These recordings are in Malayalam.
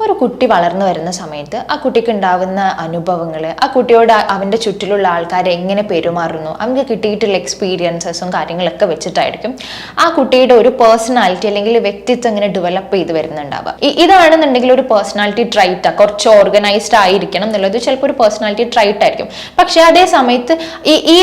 ഒരു കുട്ടി വളർന്നു വരുന്ന സമയത്ത് ആ കുട്ടിക്ക് ഉണ്ടാവുന്ന അനുഭവങ്ങൾ, ആ കുട്ടിയോട് അവൻ്റെ ചുറ്റിലുള്ള ആൾക്കാരെ എങ്ങനെ പെരുമാറുന്നു, അവർക്ക് കിട്ടിയിട്ടുള്ള എക്സ്പീരിയൻസസും കാര്യങ്ങളൊക്കെ വെച്ചിട്ടായിരിക്കും ആ കുട്ടിയുടെ ഒരു പേഴ്സണാലിറ്റി അല്ലെങ്കിൽ വ്യക്തിത്വം ഇങ്ങനെ ഡെവലപ്പ് ചെയ്ത് വരുന്നുണ്ടാവുക. ഇതാണെന്നുണ്ടെങ്കിൽ ഒരു പേഴ്സണാലിറ്റി ട്രൈറ്റാ, കുറച്ച് ഓർഗനൈസ്ഡ് ആയിരിക്കണം എന്നുള്ളത് ചിലപ്പോൾ ഒരു പേഴ്സണാലിറ്റി ട്രൈറ്റ് ആയിരിക്കും. പക്ഷെ അതേ സമയത്ത് ഈ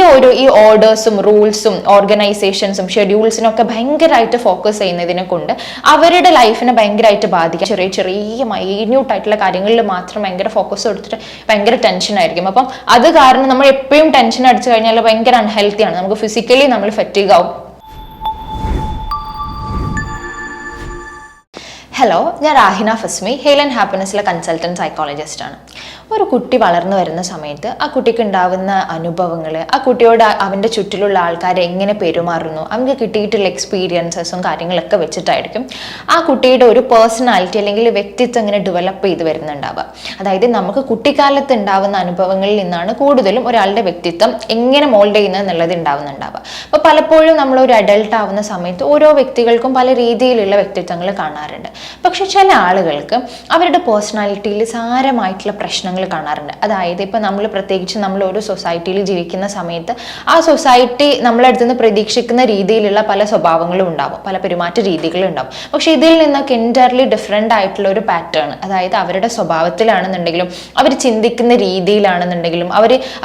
ഓർഡേഴ്സും റൂൾസും ഓർഗനൈസേഷൻസും ഷെഡ്യൂൾസിനും ഒക്കെ ഭയങ്കരമായിട്ട് ഫോക്കസ് ചെയ്യുന്നതിനെ കൊണ്ട് അവരുടെ ലൈഫിനെ ഭയങ്കരമായിട്ട് ബാധിക്കുക. ചെറിയ ചെറിയ മൈന്യൂട്ട് ആയിട്ടുള്ള കാര്യങ്ങളിൽ മാത്രം ഭയങ്കര ഫോക്കസ് കൊടുത്തിട്ട് ഭയങ്കര ടെൻഷൻ ആയിരിക്കും. അപ്പം അത് കാരണം നമ്മൾ എപ്പോഴും ടെൻഷൻ അടിച്ചു കഴിഞ്ഞാൽ ഭയങ്കര അൺഹെൽത്തിയാണ്, നമുക്ക് ഫിസിക്കലി നമ്മൾ ഫെറ്റീഗ് ആവും. ഹലോ, ഞാൻ രാഹിന ഫസ്മി, ഹെയിൽ ആൻഡ് ഹാപ്പിനെസ്സിലെ കൺസൾട്ടൻറ്റ് സൈക്കോളജിസ്റ്റ് ആണ്. ഒരു കുട്ടി വളർന്നു വരുന്ന സമയത്ത് ആ കുട്ടിക്ക് ഉണ്ടാവുന്ന അനുഭവങ്ങൾ, ആ കുട്ടിയോട് അവൻ്റെ ചുറ്റിലുള്ള ആൾക്കാരെ എങ്ങനെ പെരുമാറുന്നു, അവർക്ക് കിട്ടിയിട്ടുള്ള എക്സ്പീരിയൻസസും കാര്യങ്ങളൊക്കെ വെച്ചിട്ടായിരിക്കും ആ കുട്ടിയുടെ ഒരു പേഴ്സണാലിറ്റി അല്ലെങ്കിൽ വ്യക്തിത്വം ഇങ്ങനെ ഡെവലപ്പ് ചെയ്ത് വരുന്നുണ്ടാവുക. അതായത് നമുക്ക് കുട്ടിക്കാലത്ത് ഉണ്ടാവുന്ന അനുഭവങ്ങളിൽ നിന്നാണ് കൂടുതലും ഒരാളുടെ വ്യക്തിത്വം എങ്ങനെ മോൾഡ് ചെയ്യുന്നത് എന്നുള്ളത് ഉണ്ടാവുന്നുണ്ടാവുക. അപ്പോൾ പലപ്പോഴും നമ്മൾ ഒരു അഡൾട്ട് ആവുന്ന സമയത്ത് ഓരോ വ്യക്തികൾക്കും പല രീതിയിലുള്ള വ്യക്തിത്വങ്ങൾ കാണാറുണ്ട്. പക്ഷെ ചില ആളുകൾക്ക് അവരുടെ പേഴ്സണാലിറ്റിയിൽ സാരമായിട്ടുള്ള പ്രശ്നങ്ങൾ കാണാറുണ്ട്. അതായത് ഇപ്പം പ്രത്യേകിച്ച് നമ്മൾ ഒരു സൊസൈറ്റിയിൽ ജീവിക്കുന്ന സമയത്ത് ആ സൊസൈറ്റി നമ്മളടുത്ത് നിന്ന് പ്രതീക്ഷിക്കുന്ന രീതിയിലുള്ള പല സ്വഭാവങ്ങളും ഉണ്ടാവും, പല പെരുമാറ്റ രീതികളും ഉണ്ടാവും. പക്ഷെ ഇതിൽ നിന്നൊക്കെ എൻറ്റയർലി ഡിഫറെൻ്റ് ആയിട്ടുള്ള ഒരു പാറ്റേൺ, അതായത് അവരുടെ സ്വഭാവത്തിലാണെന്നുണ്ടെങ്കിലും അവർ ചിന്തിക്കുന്ന രീതിയിലാണെന്നുണ്ടെങ്കിലും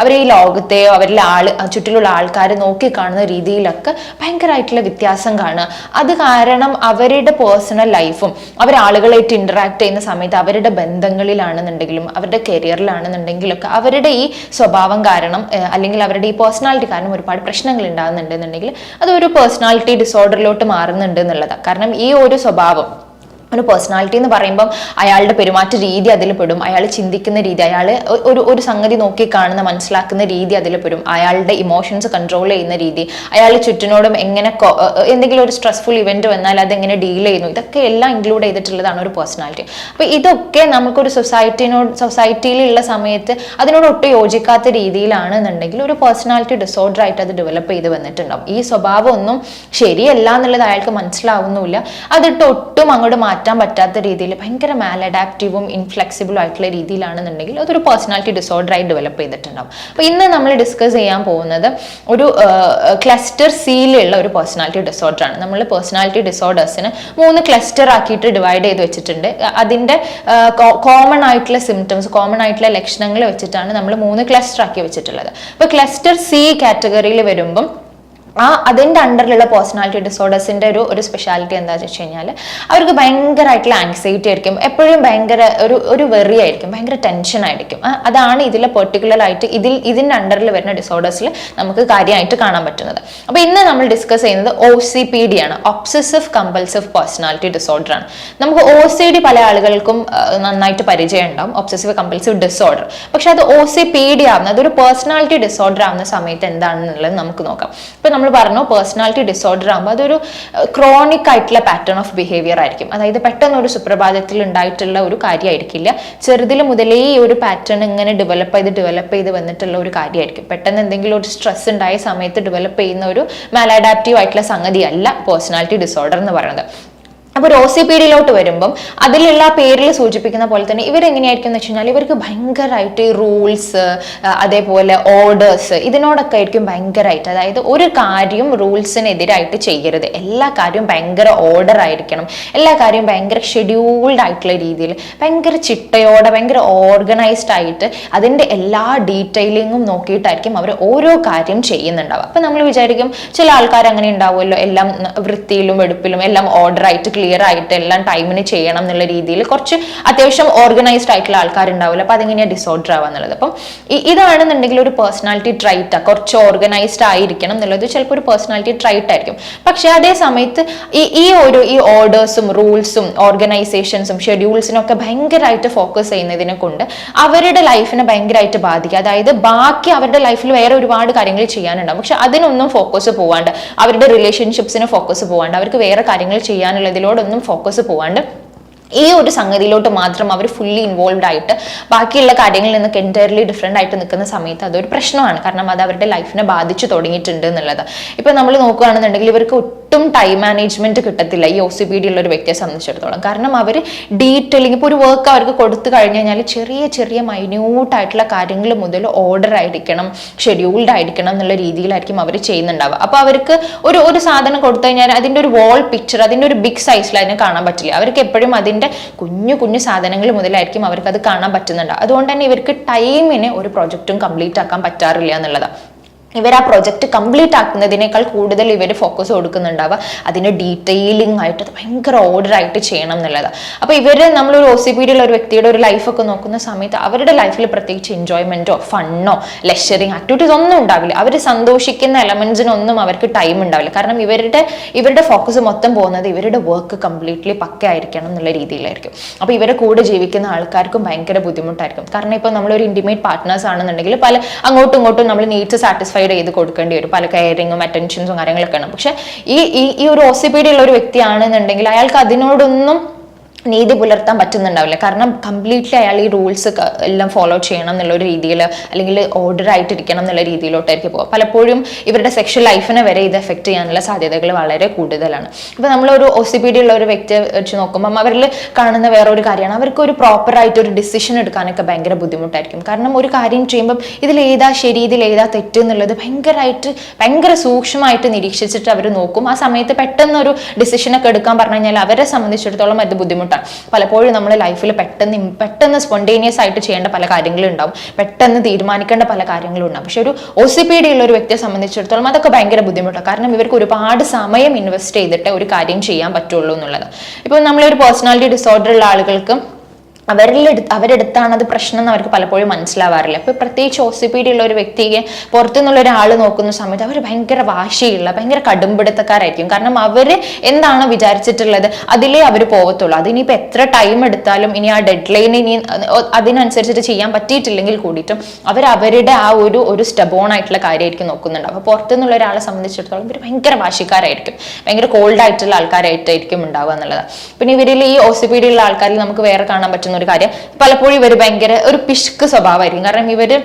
അവർ ഈ ലോകത്തെയോ അവരിലെ ചുറ്റിലുള്ള ആൾക്കാർ നോക്കിക്കാണുന്ന രീതിയിലൊക്കെ ഭയങ്കരമായിട്ടുള്ള വ്യത്യാസം കാണുക. അത് കാരണം അവരുടെ പേഴ്സണൽ ലൈഫും അവരാളുകളായിട്ട് ഇന്ററാക്ട് ചെയ്യുന്ന സമയത്ത് അവരുടെ ബന്ധങ്ങളിലാണെന്നുണ്ടെങ്കിലും അവരുടെ കരിയറിലാണെന്നുണ്ടെങ്കിലൊക്കെ അവരുടെ ഈ സ്വഭാവം കാരണം അല്ലെങ്കിൽ അവരുടെ ഈ പേഴ്സണാലിറ്റി കാരണം ഒരുപാട് പ്രശ്നങ്ങൾ ഉണ്ടാകുന്നുണ്ടെന്നുണ്ടെങ്കിൽ അതൊരു പേഴ്സണാലിറ്റി ഡിസോർഡറിലോട്ട് മാറുന്നുണ്ട് എന്നുള്ളതാണ്. കാരണം ഈ ഒരു സ്വഭാവം, ഒരു പേഴ്സണാലിറ്റി എന്ന് പറയുമ്പം അയാളുടെ പെരുമാറ്റ രീതി അതിൽ പെടും, അയാൾ ചിന്തിക്കുന്ന രീതി, അയാൾ ഒരു സംഗതി നോക്കി കാണുന്ന മനസ്സിലാക്കുന്ന രീതി അതിൽ പെടും, അയാളുടെ ഇമോഷൻസ് കൺട്രോൾ ചെയ്യുന്ന രീതി, അയാൾ ചുറ്റിനോടും എങ്ങനെ എന്തെങ്കിലും ഒരു സ്ട്രെസ്ഫുൾ ഇവന്റ് വന്നാൽ അതെങ്ങനെ ഡീൽ ചെയ്യുന്നു, ഇതൊക്കെ എല്ലാം ഇൻക്ലൂഡ് ചെയ്തിട്ടുള്ളതാണ് ഒരു പേഴ്സണാലിറ്റി. അപ്പോൾ ഇതൊക്കെ നമുക്കൊരു സൊസൈറ്റിയിലുള്ള സമയത്ത് അതിനോട് ഒട്ടും യോജിക്കാത്ത രീതിയിലാണെന്നുണ്ടെങ്കിൽ ഒരു പേഴ്സണാലിറ്റി ഡിസോർഡർ ആയിട്ട് അത് ഡെവലപ്പ് ചെയ്ത് വന്നിട്ടുണ്ടാവും. ഈ സ്വഭാവം ഒന്നും ശരിയല്ല എന്നുള്ളത് അയാൾക്ക് മനസ്സിലാവുന്നില്ല, അതിട്ട് ഒട്ടും അങ്ങോട്ട് മാറ്റാൻ പറ്റാത്ത രീതിയിൽ ഭയങ്കര മാലഡാപ്റ്റീവും ഇൻഫ്ലെക്സിബിളും ആയിട്ടുള്ള രീതിയിലാണെന്നുണ്ടെങ്കിൽ അതൊരു പേഴ്സണാലിറ്റി ഡിസോർഡർ ആയി ഡെവലപ്പ് ചെയ്തിട്ടുണ്ടാവും. അപ്പോൾ ഇന്ന് നമ്മൾ ഡിസ്കസ് ചെയ്യാൻ പോകുന്നത് ഒരു ക്ലസ്റ്റർ സിയിലുള്ള ഒരു പേഴ്സണാലിറ്റി ഡിസോർഡർ ആണ്. നമ്മൾ പേഴ്സണാലിറ്റി ഡിസോർഡേഴ്സിന് 3 ക്ലസ്റ്റർ ആക്കിയിട്ട് ഡിവൈഡ് ചെയ്ത് വെച്ചിട്ടുണ്ട്. അതിൻ്റെ കോമൺ ആയിട്ടുള്ള സിംറ്റംസ്, കോമൺ ആയിട്ടുള്ള ലക്ഷണങ്ങൾ വെച്ചിട്ടാണ് നമ്മൾ 3 ക്ലസ്റ്റർ ആക്കി വെച്ചിട്ടുള്ളത്. അപ്പോൾ ക്ലസ്റ്റർ സി കാറ്റഗറിയിൽ വരുമ്പം അതിൻ്റെ അണ്ടറിലുള്ള പേഴ്സണാലിറ്റി ഡിസോർഡേഴ്സിൻ്റെ ഒരു സ്പെഷ്യാലിറ്റി എന്താണെന്ന് വെച്ച് കഴിഞ്ഞാൽ അവർക്ക് ഭയങ്കരമായിട്ടുള്ള ആങ്സൈറ്റി ആയിരിക്കും, എപ്പോഴും ഭയങ്കര ഒരു വെറി ആയിരിക്കും, ഭയങ്കര ടെൻഷൻ ആയിരിക്കും. അതാണ് ഇതിലെ പെർട്ടിക്കുലർ ആയിട്ട് ഇതിൻ്റെ അണ്ടറിൽ വരുന്ന ഡിസോർഡേഴ്സിൽ നമുക്ക് കാര്യമായിട്ട് കാണാൻ പറ്റുന്നത്. അപ്പോൾ ഇന്ന് നമ്മൾ ഡിസ്കസ് ചെയ്യുന്നത് OCPD ആണ്, ഒബ്സസീവ് കമ്പൾസീവ് പേഴ്സണാലിറ്റി ഡിസോർഡർ ആണ്. നമുക്ക് OCD പല ആളുകൾക്കും നന്നായിട്ട് പരിചയം ഉണ്ടാവും, ഒബ്സസീവ് കമ്പൾസീവ് ഡിസോർഡർ. പക്ഷെ അത് OCPD ആവുന്നത്, അതൊരു പേഴ്സണാലിറ്റി ഡിസോർഡർ ആവുന്ന സമയത്ത് എന്താണെന്നുള്ളത് നമുക്ക് നോക്കാം. ഇപ്പൊ നമ്മൾ പറഞ്ഞു പേഴ്സണാലിറ്റി ഡിസോർഡർ ആകുമ്പോൾ അതൊരു ക്രോണിക് ആയിട്ടുള്ള പാറ്റേൺ ഓഫ് ബിഹേവിയർ ആയിരിക്കും. അതായത് പെട്ടെന്ന് ഒരു സുപ്രഭാതത്തിൽ ഉണ്ടായിട്ടുള്ള ഒരു കാര്യമായിരിക്കില്ല, ചെറുതിൽ മുതലേ ഈ ഒരു പാറ്റേൺ ഇങ്ങനെ ഡെവലപ്പ് ചെയ്ത് വന്നിട്ടുള്ള ഒരു കാര്യമായിരിക്കും. പെട്ടെന്ന് എന്തെങ്കിലും ഒരു സ്ട്രെസ് ഉണ്ടായ സമയത്ത് ഡെവലപ്പ് ചെയ്യുന്ന ഒരു മാലഡാപ്റ്റീവ് ആയിട്ടുള്ള സംഗതിയല്ല പേഴ്സണാലിറ്റി ഡിസോർഡർ എന്ന് പറയുന്നത്. അപ്പോൾ ഒരു OCPDയിലോട്ട് വരുമ്പം അതിലുള്ള പേരിൽ സൂചിപ്പിക്കുന്ന പോലെ തന്നെ ഇവരെങ്ങനെയായിരിക്കും എന്ന് വെച്ച് കഴിഞ്ഞാൽ ഇവർക്ക് ഭയങ്കരമായിട്ട് റൂൾസ്, അതേപോലെ ഓർഡേഴ്സ്, ഇതിനോടൊക്കെ ആയിരിക്കും ഭയങ്കരമായിട്ട്. അതായത് ഒരു കാര്യം റൂൾസിനെതിരായിട്ട് ചെയ്യരുത്, എല്ലാ കാര്യവും ഭയങ്കര ഓർഡർ ആയിരിക്കണം, എല്ലാ കാര്യവും ഭയങ്കര ഷെഡ്യൂൾഡ് ആയിട്ടുള്ള രീതിയിൽ ഭയങ്കര ചിട്ടയോടെ ഭയങ്കര ഓർഗനൈസ്ഡ് ആയിട്ട് അതിൻ്റെ എല്ലാ ഡീറ്റെയിലിങ്ങും നോക്കിയിട്ടായിരിക്കും അവർ ഓരോ കാര്യം ചെയ്യുന്നുണ്ടാവുക. അപ്പം നമ്മൾ വിചാരിക്കും ചില ആൾക്കാർ അങ്ങനെ ഉണ്ടാവുമല്ലോ, എല്ലാം വൃത്തിയിലും വെടുപ്പിലും എല്ലാം ഓർഡറായിട്ട് ക്ലിയർ ആയിട്ട് എല്ലാം ടൈമിന് ചെയ്യണം എന്നുള്ള രീതിയിൽ കുറച്ച് അത്യാവശ്യം ഓർഗനൈസ്ഡ് ആയിട്ടുള്ള ആൾക്കാരുണ്ടാവില്ല. അപ്പൊ അതെങ്ങനെയാണ് ഡിസോർഡർ ആവാന്നുള്ളത്. അപ്പം ഇതാണെന്നുണ്ടെങ്കിൽ ഒരു പേഴ്സണാലിറ്റി ട്രൈറ്റാ, കുറച്ച് ഓർഗനൈസ്ഡ് ആയിരിക്കണം എന്നുള്ളത് ചിലപ്പോൾ ഒരു പേഴ്സണാലിറ്റി ട്രൈറ്റ് ആയിരിക്കും. പക്ഷെ അതേ സമയത്ത് ഈ ഓർഡേഴ്സും റൂൾസും ഓർഗനൈസേഷൻസും ഷെഡ്യൂൾസിനും ഒക്കെ ഭയങ്കരമായിട്ട് ഫോക്കസ് ചെയ്യുന്നതിനെ കൊണ്ട് അവരുടെ ലൈഫിനെ ഭയങ്കരമായിട്ട് ബാധിക്കുക. അതായത് ബാക്കി അവരുടെ ലൈഫിൽ വേറെ ഒരുപാട് കാര്യങ്ങൾ ചെയ്യാനുണ്ടാവും, പക്ഷെ അതിനൊന്നും ഫോക്കസ് പോവാണ്ട്, അവരുടെ റിലേഷൻഷിപ്സിന് ഫോക്കസ് പോവാണ്ട്, അവർക്ക് വേറെ കാര്യങ്ങൾ ചെയ്യാനുള്ളതിലോടൊന്നും ഫോക്കസ് പോവാണ്ട് ഈ ഒരു സംഗതിയിലോട്ട് മാത്രം അവർ ഫുള്ളി ഇൻവോൾവ് ആയിട്ട് ബാക്കിയുള്ള കാര്യങ്ങളിൽ നിന്നൊക്കെ എൻറ്റയർലി ഡിഫറെൻ്റ് ആയിട്ട് നിൽക്കുന്ന സമയത്ത് അതൊരു പ്രശ്നമാണ്. കാരണം അത് അവരുടെ ലൈഫിനെ ബാധിച്ചു തുടങ്ങിയിട്ടുണ്ട് എന്നുള്ളത്. ഇപ്പം നമ്മൾ നോക്കുകയാണെന്നുണ്ടെങ്കിൽ ഇവർക്ക് ഒട്ടും ടൈം മാനേജ്മെന്റ് കിട്ടത്തില്ല ഈ OCPD ഉള്ള ഒരു വ്യക്തിയെ സംബന്ധിച്ചിടത്തോളം. കാരണം അവർ ഡീറ്റെയിലിംഗ് ഇപ്പോൾ ഒരു വർക്ക് അവർക്ക് കൊടുത്തു കഴിഞ്ഞു കഴിഞ്ഞാൽ ചെറിയ ചെറിയ മൈന്യൂട്ടായിട്ടുള്ള കാര്യങ്ങൾ മുതൽ ഓർഡർ ആയിരിക്കണം, ഷെഡ്യൂൾഡ് ആയിരിക്കണം എന്നുള്ള രീതിയിലായിരിക്കും അവർ ചെയ്യുന്നുണ്ടാവുക. അപ്പോൾ അവർക്ക് ഒരു സാധനം കൊടുത്തു കഴിഞ്ഞാൽ അതിൻ്റെ ഒരു വാൾ പിക്ചർ, അതിൻ്റെ ഒരു ബിഗ് സൈസിൽ അതിനെ കാണാൻ പറ്റില്ല. അവർക്ക് എപ്പോഴും അതിൻ്റെ കുഞ്ഞു കുഞ്ഞു സാധനങ്ങൾ മുതലായിരിക്കും അവർക്ക് അത് കാണാൻ പറ്റുന്നുണ്ട്. അതുകൊണ്ട് തന്നെ ഇവർക്ക് ടൈമിന് ഒരു പ്രൊജക്റ്റും കംപ്ലീറ്റ് ആക്കാൻ പറ്റാറില്ല എന്നുള്ളതാണ്. ഇവർ ആ പ്രൊജക്റ്റ് കംപ്ലീറ്റ് ആക്കുന്നതിനേക്കാൾ കൂടുതൽ ഇവർ ഫോക്കസ് കൊടുക്കുന്നുണ്ടാവുക അതിന് ഡീറ്റെയിലിംഗ് ആയിട്ട് അത് ഭയങ്കര ഓർഡർ ആയിട്ട് ചെയ്യണം എന്നുള്ളത്. അപ്പോൾ ഇവർ നമ്മളൊരു OCPD ഉള്ള ഒരു വ്യക്തിയുടെ ഒരു ലൈഫൊക്കെ നോക്കുന്ന സമയത്ത് അവരുടെ ലൈഫിൽ പ്രത്യേകിച്ച് എൻജോയ്മെന്റോ ഫണ്ണോ ലെഷറിങ് ആക്ടിവിറ്റീസ് ഒന്നും ഉണ്ടാവില്ല. അവർ സന്തോഷിക്കുന്ന എലമെന്റ്സിനൊന്നും അവർക്ക് ടൈം ഉണ്ടാവില്ല. കാരണം ഇവരുടെ ഫോക്കസ് മൊത്തം പോകുന്നത് ഇവരുടെ വർക്ക് കംപ്ലീറ്റ്ലി പക്കയായിരിക്കണം എന്നുള്ള രീതിയിലായിരിക്കും. അപ്പോൾ ഇവരെ കൂടെ ജീവിക്കുന്ന ആൾക്കാർക്കും ഭയങ്കര ബുദ്ധിമുട്ടായിരിക്കും. കാരണം ഇപ്പോൾ നമ്മളൊരു ഇന്റിമേറ്റ് പാർട്ട്നേഴ്സ് ആണെന്നുണ്ടെങ്കിൽ പല അങ്ങോട്ടും ഇങ്ങോട്ടും നമ്മൾ നീഡ്സ് സാറ്റിസ്ഫൈഡ് ചെയ്ത് കൊടുക്കേണ്ടി വരും. പല കെയറിങ്ങും അറ്റൻഷൻസും കാര്യങ്ങളൊക്കെ ആണ്. പക്ഷെ ഈ ഒരു OCPD ഉള്ള ഒരു വ്യക്തിയാണെന്നുണ്ടെങ്കിൽ അയാൾക്ക് അതിനോടൊന്നും നീതി പുലർത്താൻ പറ്റുന്നുണ്ടാവില്ല. കാരണം കംപ്ലീറ്റ്ലി അയാൾ ഈ റൂൾസ് എല്ലാം ഫോളോ ചെയ്യണം എന്നുള്ളൊരു രീതിയിൽ അല്ലെങ്കിൽ ഓർഡർ ആയിട്ടിരിക്കണം എന്നുള്ള രീതിയിലോട്ടായിരിക്കും പോകുക. പലപ്പോഴും ഇവരുടെ സെക്ഷൽ ലൈഫിനെ വരെ ഇത് എഫക്ട് ചെയ്യാനുള്ള സാധ്യതകൾ വളരെ കൂടുതലാണ്. ഇപ്പോൾ നമ്മളൊരു OCPD ഉള്ള ഒരു വ്യക്തിയെ വെച്ച് നോക്കുമ്പോൾ അവരിൽ കാണുന്ന വേറൊരു കാര്യമാണ് അവർക്ക് ഒരു പ്രോപ്പറായിട്ട് ഒരു ഡിസിഷൻ എടുക്കാനൊക്കെ ഭയങ്കര ബുദ്ധിമുട്ടായിരിക്കും. കാരണം ഒരു കാര്യം ചെയ്യുമ്പം ഇതിലേതാ ശരി ഇതിലേതാ തെറ്റ് എന്നുള്ളത് ഭയങ്കര സൂക്ഷ്മമായിട്ട് നിരീക്ഷിച്ചിട്ട് അവർ നോക്കും. ആ സമയത്ത് പെട്ടെന്ന് ഒരു ഡിസിഷനൊക്കെ എടുക്കാൻ പറഞ്ഞു കഴിഞ്ഞാൽ അവരെ സംബന്ധിച്ചിടത്തോളം അത് ബുദ്ധിമുട്ടാണ്. പലപ്പോഴും നമ്മുടെ ലൈഫിൽ പെട്ടെന്ന് സ്പോണ്ടേനിയസ് ആയിട്ട് ചെയ്യേണ്ട പല കാര്യങ്ങളും ഉണ്ടാവും, പെട്ടെന്ന് തീരുമാനിക്കേണ്ട പല കാര്യങ്ങളും ഉണ്ടാവും. പക്ഷെ ഒരു OCPD ഉള്ള ഒരു വ്യക്തിയെ സംബന്ധിച്ചിടത്തോളം അതൊക്കെ ഭയങ്കര ബുദ്ധിമുട്ടാണ്. കാരണം ഇവർക്ക് ഒരുപാട് സമയം ഇൻവെസ്റ്റ് ചെയ്തിട്ട് ഒരു കാര്യം ചെയ്യാൻ പറ്റുള്ളൂ എന്നുള്ളത്. ഇപ്പോൾ നമ്മളൊരു പേഴ്സണാലിറ്റി ഡിസോർഡർ ഉള്ള ആളുകൾക്ക് അവരെടുത്താണ് അത് പ്രശ്നം എന്ന് അവർക്ക് പലപ്പോഴും മനസ്സിലാവാറില്ല. അപ്പോൾ പ്രത്യേകിച്ച് OCPD ഉള്ള ഒരു വ്യക്തിയെ പുറത്തുനിന്നുള്ള ഒരാൾ നോക്കുന്ന സമയത്ത് അവർ ഭയങ്കര വാശിയുള്ള ഭയങ്കര കടുംപിടുത്തക്കാരായിരിക്കും. കാരണം അവർ എന്താണ് വിചാരിച്ചിട്ടുള്ളത് അതിലേ അവർ പോകത്തുള്ളൂ. അതിനിപ്പോൾ എത്ര ടൈം എടുത്താലും ഇനി ആ ഡെഡ് ലൈൻ ഇനി അതിനനുസരിച്ചിട്ട് ചെയ്യാൻ പറ്റിയിട്ടില്ലെങ്കിൽ കൂടിയിട്ടും അവരുടെ ആ ഒരു സ്റ്റബോൺ ആയിട്ടുള്ള കാര്യമായിരിക്കും നോക്കുന്നുണ്ട്. അപ്പോൾ പുറത്തുനിന്നുള്ള ഒരാളെ സംബന്ധിച്ചിടത്തോളം ഇവർ ഭയങ്കര വാശിക്കാരായിരിക്കും, ഭയങ്കര കോൾഡ് ആയിട്ടുള്ള ആൾക്കാരായിട്ടായിരിക്കും ഉണ്ടാവുക എന്നുള്ളത്. പിന്നെ ഇവരിൽ ഈ OCPD ഉള്ള ആൾക്കാരിൽ നമുക്ക് വേറെ കാണാൻ പറ്റുന്ന ഒരു കാര്യം പലപ്പോഴും ഇവർ ഭയങ്കര ഒരു പിശുക്ക് സ്വഭാവമായിരിക്കും. കാരണം ഇവര്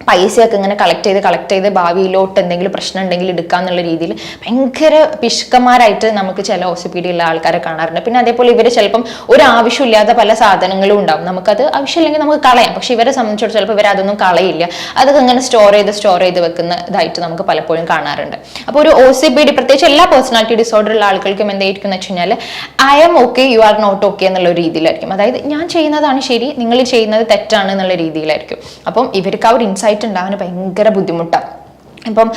പൈസയൊക്കെ ഇങ്ങനെ കളക്ട് ചെയ്ത് ഭാവിയിലോട്ട് എന്തെങ്കിലും പ്രശ്നം ഉണ്ടെങ്കിൽ എടുക്കാന്നുള്ള രീതിയിൽ ഭയങ്കര പിശുക്കന്മാരായിട്ട് നമുക്ക് ചില OCPD ഉള്ള ആൾക്കാരെ കാണാറുണ്ട്. പിന്നെ അതേപോലെ ഇവർ ചിലപ്പം ഒരു ആവശ്യമില്ലാത്ത പല സാധനങ്ങളും ഉണ്ടാവും, നമുക്കത് ആവശ്യമില്ലെങ്കിൽ നമുക്ക് കളയാം. പക്ഷെ ഇവരെ സംബന്ധിച്ചിടത്തോളം ചിലപ്പോൾ ഇവർ അതൊന്നും കളയില്ല, അതൊക്കെ ഇങ്ങനെ സ്റ്റോർ ചെയ്ത് വെക്കുന്നതായിട്ട് നമുക്ക് പലപ്പോഴും കാണാറുണ്ട്. അപ്പോൾ ഒരു OCPD പ്രത്യേകിച്ച് എല്ലാ പേഴ്സണാലിറ്റി ഡിസോർഡർ ഉള്ള ആൾക്കാർക്കും എന്തായിരിക്കും എന്ന് വെച്ച് കഴിഞ്ഞാൽ I am okay you are not okay എന്നുള്ള രീതിയിലായിരിക്കും. അതായത് ഞാൻ ചെയ്യുന്നതാണ് ശരി, നിങ്ങൾ ചെയ്യുന്നത് തെറ്റാണ് എന്നുള്ള രീതിയിലായിരിക്കും. അപ്പം ഇവർക്ക് ആ ഒരു ഇൻസൈറ്റ് ഉണ്ടാവാൻ ഭയങ്കര ബുദ്ധിമുട്ടാണ്. ഇപ്പം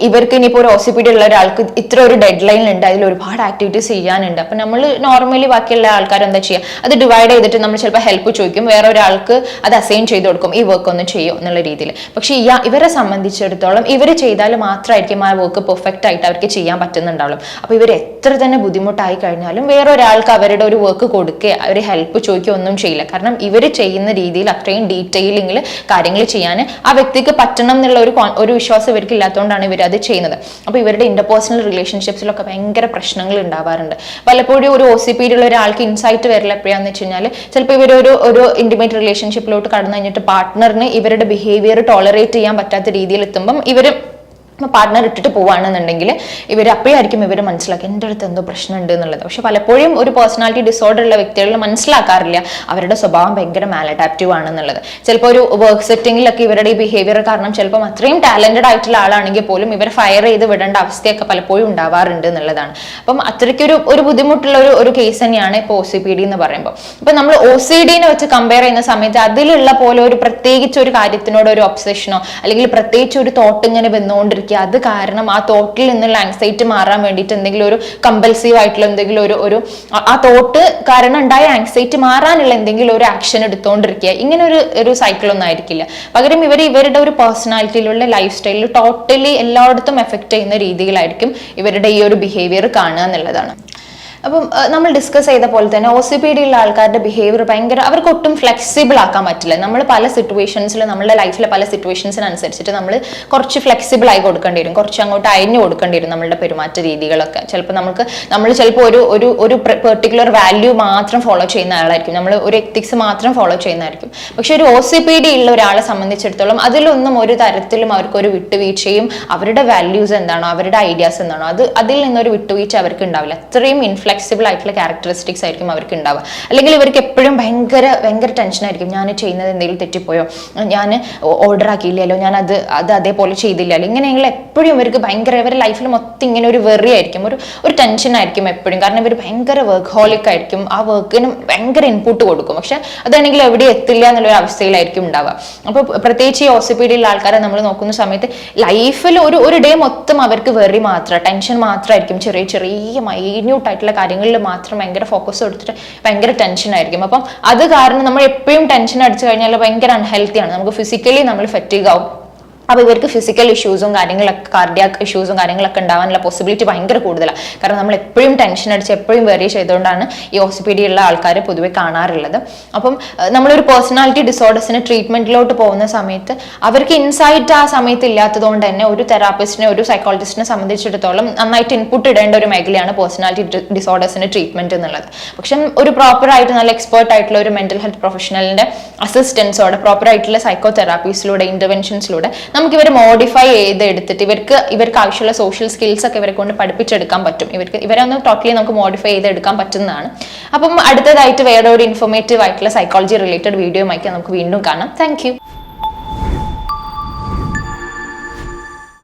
ഇവർക്ക് ഇനിയിപ്പോൾ ഒരു OCPD ഉള്ള ഒരാൾക്ക് ഇത്ര ഒരു ഡെഡ് ലൈൻ ഉണ്ട്, അതിൽ ഒരുപാട് ആക്ടിവിറ്റീസ് ചെയ്യാനുണ്ട്. അപ്പം നമ്മൾ നോർമലി ബാക്കിയുള്ള ആൾക്കാർ എന്താ ചെയ്യുക, അത് ഡിവൈഡ് ചെയ്തിട്ട് നമ്മൾ ചിലപ്പോൾ ഹെൽപ്പ് ചോദിക്കും, വേറെ ഒരാൾക്ക് അത് അസൈൻ ചെയ്ത് കൊടുക്കും, ഈ വർക്ക് ഒന്ന് ചെയ്യും എന്നുള്ള രീതിയിൽ. പക്ഷേ ഇവരെ സംബന്ധിച്ചിടത്തോളം ഇവർ ചെയ്താൽ മാത്രമായിരിക്കും ആ വർക്ക് പെർഫെക്റ്റ് ആയിട്ട് അവർക്ക് ചെയ്യാൻ പറ്റുന്നുണ്ടാവുള്ളൂ. അപ്പോൾ ഇവർ എത്ര തന്നെ ബുദ്ധിമുട്ടായി കഴിഞ്ഞാലും വേറെ ഒരാൾക്ക് അവരുടെ ഒരു വർക്ക് കൊടുക്കുക, അവർ ഹെൽപ്പ് ചോദിക്കുക ഒന്നും ചെയ്യില്ല. കാരണം ഇവർ ചെയ്യുന്ന രീതിയിൽ അത്രയും ഡീറ്റെയിലിങ്ങിൽ കാര്യങ്ങൾ ചെയ്യാൻ ആ വ്യക്തിക്ക് പറ്റണം എന്നുള്ള ഒരു വിശ്വാസം ഇവർക്ക് ഇല്ലാത്തതുകൊണ്ടാണ് ഇവർ അത് ചെയ്യുന്നത്. അപ്പോൾ ഇവരുടെ ഇന്റർപേഴ്സണൽ റിലേഷൻഷിപ്സിലൊക്കെ ഭയങ്കര പ്രശ്നങ്ങൾ ഉണ്ടാവാറുണ്ട്. പലപ്പോഴും ഒരു OCPD ഉള്ള ഒരാൾക്ക് ഇൻസൈറ്റ് വരില്ല എപ്പോഴാന്ന് വെച്ച് കഴിഞ്ഞാൽ ചിലപ്പോൾ ഇവർ ഒരു ഇന്റിമേറ്റ് റിലേഷൻഷിപ്പിലോട്ട് കടന്നു കഴിഞ്ഞിട്ട് പാർട്ട്ണറിന് ഇവരുടെ ബിഹേവിയർ ടോളറേറ്റ് ചെയ്യാൻ പറ്റാത്ത രീതിയിൽ എത്തുമ്പം ഇവർ പാർട്ട്ണർ ഇട്ടിട്ട് പോവുകയാണെന്നുണ്ടെങ്കിൽ ഇവർ അപ്പോഴായിരിക്കും ഇവർ മനസ്സിലാക്കി എൻ്റെ അടുത്ത് എന്തോ പ്രശ്നമുണ്ട് എന്നുള്ളത്. പക്ഷെ പലപ്പോഴും ഒരു പേഴ്സണാലിറ്റി ഡിസോർഡർ ഉള്ള വ്യക്തികൾ മനസ്സിലാക്കാറില്ല അവരുടെ സ്വഭാവം ഭയങ്കര മാലഡാപ്റ്റീവ് ആണെന്നുള്ളത്. ചിലപ്പോൾ ഒരു വർക്ക് സെറ്റിങ്ങിലൊക്കെ ഇവരുടെ ഈ ബിഹേവിയർ കാരണം ചിലപ്പോൾ അത്രയും ടാലന്റഡ് ആയിട്ടുള്ള ആളാണെങ്കിൽ പോലും ഇവർ ഫയർ ചെയ്ത് വിടേണ്ട അവസ്ഥയൊക്കെ പലപ്പോഴും ഉണ്ടാവാറുണ്ട് എന്നുള്ളതാണ്. അപ്പം അത്രയ്ക്കൊരു ബുദ്ധിമുട്ടുള്ള ഒരു കേസ് തന്നെയാണ് ഇപ്പോൾ OCPD എന്ന് പറയുമ്പോൾ. ഇപ്പം നമ്മൾ OCDനെ വെച്ച് കമ്പയർ ചെയ്യുന്ന സമയത്ത് അതിലുള്ള പോലെ ഒരു പ്രത്യേകിച്ച് ഒരു കാര്യത്തിനോട് ഒരു ഒബ്സെഷനോ അല്ലെങ്കിൽ പ്രത്യേകിച്ച് ഒരു തോട്ട് ഇങ്ങനെ വന്നുകൊണ്ടിരിക്കും, അത് കാരണം ആ തോട്ടിൽ നിന്നുള്ള ആങ്സൈറ്റി മാറാൻ വേണ്ടിയിട്ട് എന്തെങ്കിലും ഒരു കമ്പൽസീവ് ആയിട്ടുള്ള എന്തെങ്കിലും ആ തോട്ട് കാരണം ഉണ്ടായ ആങ്സൈറ്റി മാറാനുള്ള എന്തെങ്കിലും ഒരു ആക്ഷൻ എടുത്തുകൊണ്ടിരിക്കുക, ഇങ്ങനെ ഒരു സൈക്കിളൊന്നും ആയിരിക്കില്ല. പകരം ഇവരുടെ ഒരു പേഴ്സണാലിറ്റിയിലുള്ള ലൈഫ് സ്റ്റൈലിൽ ടോട്ടലി എല്ലായിടത്തും എഫക്ട് ചെയ്യുന്ന രീതിയിലായിരിക്കും ഇവരുടെ ഈ ഒരു ബിഹേവിയർ കാണുക എന്നുള്ളതാണ്. അപ്പം നമ്മൾ ഡിസ്കസ് ചെയ്ത പോലെ തന്നെ OCPD ഉള്ള ആൾക്കാരുടെ ബിഹേവിയർ ഭയങ്കര, അവർക്ക് ഒട്ടും ഫ്ലെക്സിബിൾ ആക്കാൻ പറ്റില്ല. നമ്മൾ പല സിറ്റുവേഷൻസിൽ, നമ്മുടെ ലൈഫിലെ പല സിറ്റുവേഷൻസിനനുസരിച്ചിട്ട് നമ്മൾ കുറച്ച് ഫ്ലെക്സിബിൾ ആയി കൊടുക്കേണ്ടി വരും, കുറച്ച് അങ്ങോട്ട് അയഞ്ഞു കൊടുക്കേണ്ടി വരും നമ്മളുടെ പെരുമാറ്റ രീതികളൊക്കെ. ചിലപ്പോൾ നമ്മൾ ചിലപ്പോൾ ഒരു പെർട്ടിക്കുലർ വാല്യൂ മാത്രം ഫോളോ ചെയ്യുന്ന ആളായിരിക്കും, നമ്മൾ ഒരു എത്തിക്സ് മാത്രം ഫോളോ ചെയ്യുന്നതായിരിക്കും. പക്ഷെ ഒരു OCPD ഉള്ള ഒരാളെ സംബന്ധിച്ചിടത്തോളം അതിലൊന്നും ഒരു തരത്തിലും അവർക്കൊരു വിട്ടുവീഴ്ചയും, അവരുടെ വാല്യൂസ് എന്താണോ, അവരുടെ ഐഡിയാസ് എന്താണോ, അതിൽ നിന്നൊരു വിട്ടുവീഴ്ച അവർക്ക് ഉണ്ടാവില്ല. അത്രയും ഇൻഫ്ലെക്സിബിൾ ആയിട്ടുള്ള ക്യാരക്ടറിസ്റ്റിക്സ് ആയിരിക്കും അവർക്ക് ഉണ്ടാവുക. അല്ലെങ്കിൽ ഇവർക്ക് എപ്പോഴും ഭയങ്കര ടെൻഷനായിരിക്കും, ഞാൻ ചെയ്യുന്നത് എന്തെങ്കിലും തെറ്റിപ്പോയോ, ഞാൻ ഓർഡർ ആക്കിയില്ലല്ലോ, ഞാൻ അത് അതേപോലെ ചെയ്തില്ലല്ലോ. ഇങ്ങനെയുള്ള എപ്പോഴും ഇവർക്ക് ഇവരുടെ ലൈഫിൽ മൊത്തം ഇങ്ങനെ ഒരു വെറി ആയിരിക്കും, ഒരു ടെൻഷൻ ആയിരിക്കും എപ്പോഴും. കാരണം ഇവർ ഭയങ്കര വർക്ക് ഹോളിക് ആയിരിക്കും, ആ വർക്കിനും ഭയങ്കര ഇൻപുട്ട് കൊടുക്കും. പക്ഷെ അതാണെങ്കിൽ എവിടെ എത്തില്ല എന്നുള്ളൊരു അവസ്ഥയിലായിരിക്കും ഉണ്ടാവുക. അപ്പോൾ പ്രത്യേകിച്ച് ഈ OCPD ഉള്ള ആൾക്കാരെ നമ്മൾ നോക്കുന്ന സമയത്ത് ലൈഫിൽ ഒരു ഡേ മൊത്തം അവർക്ക് വെറി മാത്രം, ടെൻഷൻ മാത്രമായിരിക്കും. ചെറിയ മൈന്യൂട്ട് ആയിട്ടുള്ള കാര്യങ്ങളിൽ മാത്രം ഭയങ്കര ഫോക്കസ് കൊടുത്തിട്ട് ഭയങ്കര ടെൻഷൻ ആയിരിക്കും. അപ്പം അത് കാരണം നമ്മൾ എപ്പോഴും ടെൻഷൻ അടിച്ചു കഴിഞ്ഞാൽ ഭയങ്കര അൺഹെൽത്തിയാണ്, നമുക്ക് ഫിസിക്കലി നമ്മൾ ഫെറ്റീഗ് ആവും. അപ്പോൾ ഇവർക്ക് ഫിസിക്കൽ ഇഷ്യൂസും കാര്യങ്ങളൊക്കെ, കാർഡിയാക് ഇഷ്യൂസും കാര്യങ്ങളൊക്കെ ഉണ്ടാവാനുള്ള പോസിബിലിറ്റി ഭയങ്കര കൂടുതലാണ്. കാരണം നമ്മൾ എപ്പോഴും ടെൻഷൻ അടിച്ച് എപ്പോഴും വെറി ചെയ്തുകൊണ്ടാണ് ഈ OCPD ഉള്ള ആൾക്കാർ പൊതുവെ കാണാറുള്ളത്. അപ്പം നമ്മളൊരു പേഴ്സണാലിറ്റി ഡിസോർഡേഴ്സിന് ട്രീറ്റ്മെന്റിലോട്ട് പോകുന്ന സമയത്ത് അവർക്ക് ഇൻസൈറ്റ് ആ സമയത്ത് ഇല്ലാത്തത് കൊണ്ട് തന്നെ ഒരു തെറാപ്പിസ്റ്റിനെ, ഒരു സൈക്കോളജിസ്റ്റിനെ സംബന്ധിച്ചിടത്തോളം നന്നായിട്ട് ഇൻപുട്ട് ഇടേണ്ട ഒരു മേഖലയാണ് പേഴ്സണാലിറ്റി ഡിസോർഡേഴ്സിന് ട്രീറ്റ്മെന്റ് എന്നുള്ളത്. പക്ഷെ ഒരു പ്രോപ്പറായിട്ട് നല്ല എക്സ്പേർട്ട് ആയിട്ടുള്ള ഒരു മെന്റൽ ഹെൽത്ത് പ്രൊഫഷണലിന്റെ അസിസ്റ്റൻസോടെ, പ്രോപ്പർ ആയിട്ടുള്ള സൈക്കോ തെറാപ്പീസിലൂടെ, ഇന്റർവെൻഷൻസിലൂടെ നമുക്ക് ഇവരെ മോഡിഫൈ ചെയ്തെടുത്തിട്ട് ഇവർക്ക് ആവശ്യമുള്ള സോഷ്യൽ സ്കിൽസ് ഒക്കെ ഇവരെ കൊണ്ട് പഠിപ്പിച്ചെടുക്കാൻ പറ്റും. ഇവരെ ഒന്ന് ടോട്ടലി നമുക്ക് മോഡിഫൈ ചെയ്തെടുക്കാൻ പറ്റുന്നതാണ്. അപ്പം അടുത്തതായിട്ട് വേറെ ഒരു ഇൻഫോർമേറ്റീവ് ആയിട്ടുള്ള സൈക്കോളജി റിലേറ്റഡ് വീഡിയോയുമായി നമുക്ക് വീണ്ടും കാണാം. താങ്ക്